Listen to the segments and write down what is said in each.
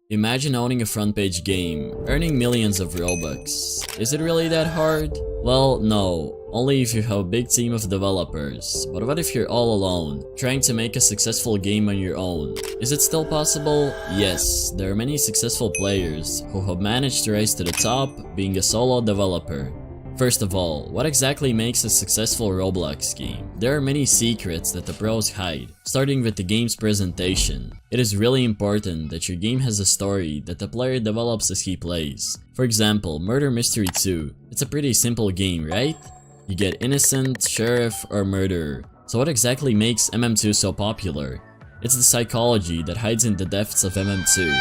Imagine owning a front page game, earning millions of Robux. Is it really that hard? Well, no, only if you have a big team of developers. But what if you're all alone, trying to make a successful game on your own? Is it still possible? Yes, there are many successful players who have managed to rise to the top being a solo developer. First of all, what exactly makes a successful Roblox game? There are many secrets that the pros hide, starting with the game's presentation. It is really important that your game has a story that the player develops as he plays. For example, Murder Mystery 2. It's a pretty simple game, right? You get innocent, sheriff, or murderer. So what exactly makes MM2 so popular? It's the psychology that hides in the depths of MM2.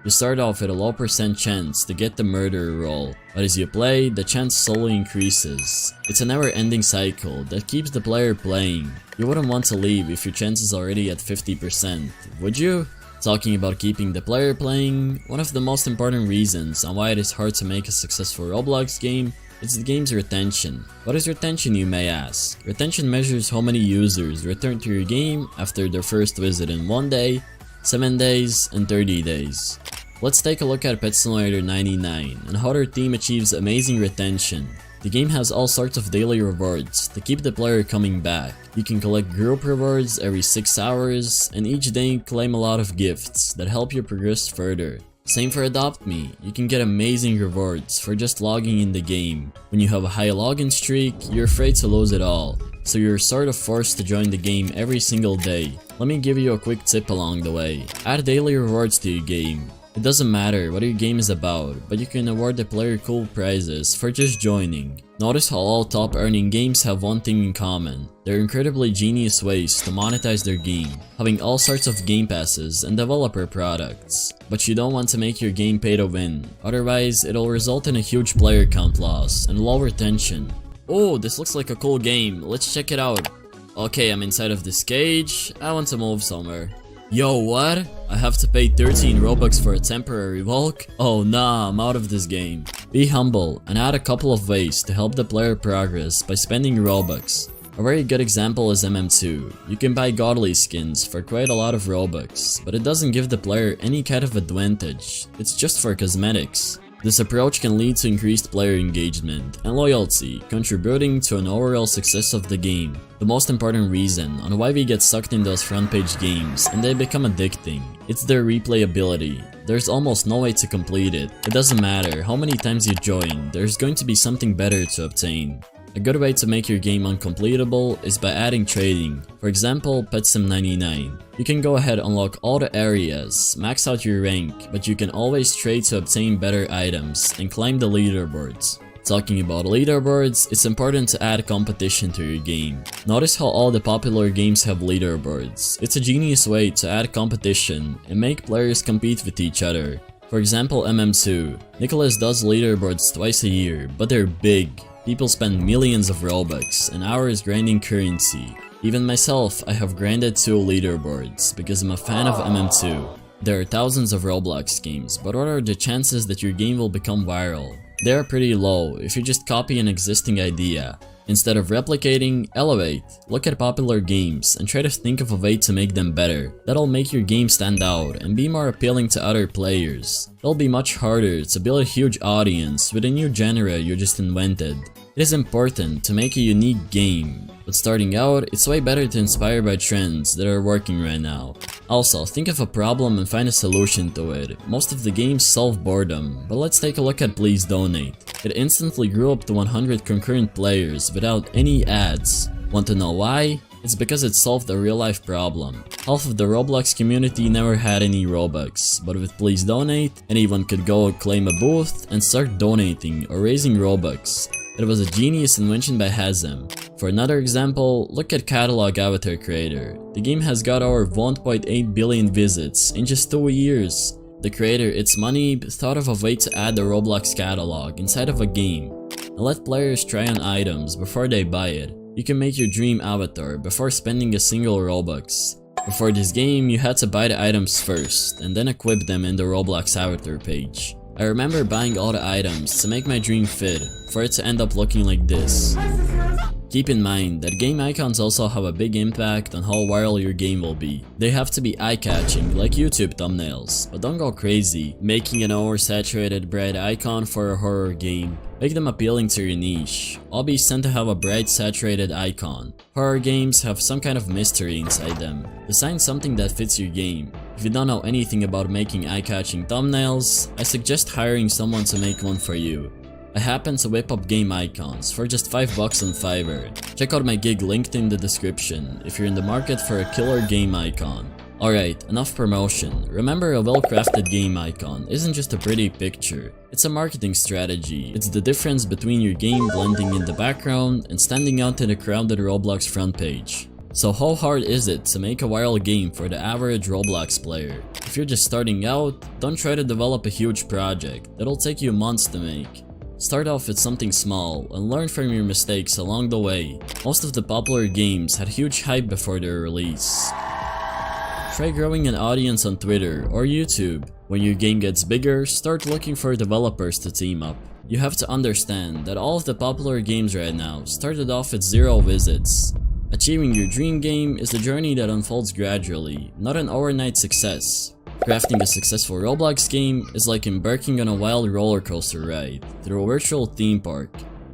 You start off with a low % chance to get the murderer role, but as you play, the chance slowly increases. It's a never-ending cycle that keeps the player playing. You wouldn't want to leave if your chance is already at 50%, would you? Talking about keeping the player playing, one of the most important reasons on why it is hard to make a successful Roblox game is the game's retention. What is retention, you may ask? Retention measures how many users return to your game after their first visit in 1 day, 7 days, and 30 days. Let's take a look at Pet Simulator 99 and how their team achieves amazing retention. The game has all sorts of daily rewards to keep the player coming back. You can collect group rewards every 6 hours, and each day claim a lot of gifts that help you progress further. Same for Adopt Me, you can get amazing rewards for just logging in the game. When you have a high login streak, you're afraid to lose it all, so you're sort of forced to join the game every single day. Let me give you a quick tip along the way. Add daily rewards to your game. It doesn't matter what your game is about, but you can award the player cool prizes for just joining. Notice how all top earning games have one thing in common. They're incredibly genius ways to monetize their game, having all sorts of game passes and developer products. But you don't want to make your game pay to win, otherwise it'll result in a huge player count loss and low retention. Oh, this looks like a cool game, let's check it out. Okay, I'm inside of this cage, I want to move somewhere. Yo, what? I have to pay 13 Robux for a temporary walk? Oh nah, I'm out of this game. Be humble and add a couple of ways to help the player progress by spending Robux. A very good example is MM2. You can buy godly skins for quite a lot of Robux, but it doesn't give the player any kind of advantage. It's just for cosmetics. This approach can lead to increased player engagement and loyalty, contributing to an overall success of the game. The most important reason on why we get sucked in those front page games and they become addicting, it's their replayability. There's almost no way to complete it. It doesn't matter how many times you join, there's going to be something better to obtain. A good way to make your game uncompletable is by adding trading. For example, Pet Sim 99. You can go ahead and unlock all the areas, max out your rank, but you can always trade to obtain better items and climb the leaderboards. Talking about leaderboards, it's important to add competition to your game. Notice how all the popular games have leaderboards. It's a genius way to add competition and make players compete with each other. For example, MM2. Nicholas does leaderboards twice a year, but they're big. People spend millions of Robux and hours grinding currency. Even myself, I have grinded 2 leaderboards because I'm a fan of MM2. There are thousands of Roblox games, but what are the chances that your game will become viral? They are pretty low if you just copy an existing idea. Instead of replicating, elevate. Look at popular games and try to think of a way to make them better. That'll make your game stand out and be more appealing to other players. It'll be much harder to build a huge audience with a new genre you just invented. It is important to make a unique game, but starting out, it's way better to inspire by trends that are working right now. Also, think of a problem and find a solution to it. Most of the games solve boredom, but let's take a look at Please Donate. It instantly grew up to 100 concurrent players without any ads. Want to know why? It's because it solved a real-life problem. Half of the Roblox community never had any Robux, but with Please Donate, anyone could go claim a booth and start donating or raising Robux. It was a genius invention by Hazem. For another example, look at Catalog Avatar Creator. The game has got over 1.8 billion visits in just 2 years. The creator, It's Money, thought of a way to add the Roblox catalog inside of a game and let players try on items before they buy it. You can make your dream avatar before spending a single Robux. Before this game, you had to buy the items first and then equip them in the Roblox avatar page. I remember buying all the items to make my dream fit, for it to end up looking like this. Keep in mind that game icons also have a big impact on how viral your game will be. They have to be eye-catching, like YouTube thumbnails, but don't go crazy, making an oversaturated bright icon for a horror game. Make them appealing to your niche. Hobbies tend to have a bright saturated icon. Horror games have some kind of mystery inside them. Design something that fits your game. If you don't know anything about making eye-catching thumbnails, I suggest hiring someone to make one for you. I happen to whip up game icons for just $5 on Fiverr. Check out my gig linked in the description if you're in the market for a killer game icon. Alright, enough promotion. Remember, a well-crafted game icon isn't just a pretty picture. It's a marketing strategy. It's the difference between your game blending in the background and standing out in the crowded Roblox front page. So how hard is it to make a viral game for the average Roblox player? If you're just starting out, don't try to develop a huge project that'll take you months to make. Start off with something small and learn from your mistakes along the way. Most of the popular games had huge hype before their release. Try growing an audience on Twitter or YouTube. When your game gets bigger, start looking for developers to team up. You have to understand that all of the popular games right now started off with 0 visits. Achieving your dream game is a journey that unfolds gradually, not an overnight success. Crafting a successful Roblox game is like embarking on a wild roller coaster ride through a virtual theme park.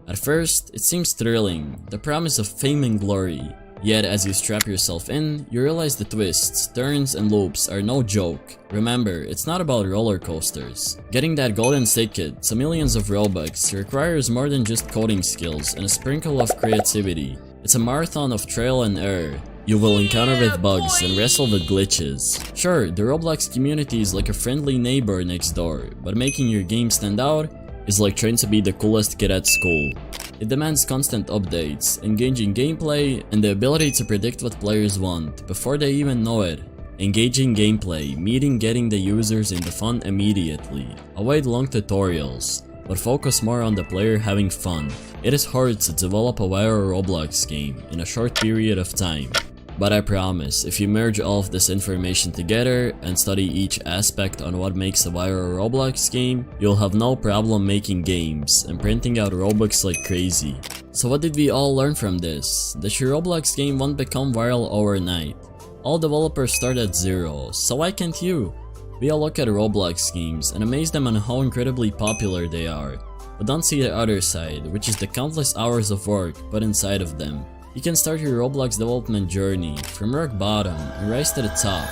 At first, it seems thrilling, the promise of fame and glory. Yet as you strap yourself in, you realize the twists, turns, and loops are no joke. Remember, it's not about roller coasters. Getting that golden ticket to millions of Robux requires more than just coding skills and a sprinkle of creativity. It's a marathon of trial and error. You will encounter with bugs and wrestle with glitches. Sure, the Roblox community is like a friendly neighbor next door, but making your game stand out is like trying to be the coolest kid at school. It demands constant updates, engaging gameplay, and the ability to predict what players want before they even know it. Engaging gameplay, meaning getting the users in the fun immediately. Avoid long tutorials, but focus more on the player having fun. It is hard to develop a viral Roblox game in a short period of time. But I promise, if you merge all of this information together and study each aspect on what makes a viral Roblox game, you'll have no problem making games and printing out Robux like crazy. So what did we all learn from this? That your Roblox game won't become viral overnight. All developers start at 0, so why can't you? We all look at Roblox games and amaze them on how incredibly popular they are, but don't see the other side, which is the countless hours of work put inside of them. You can start your Roblox development journey from rock bottom and rise to the top,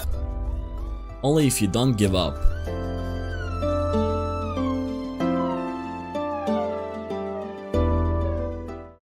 only if you don't give up.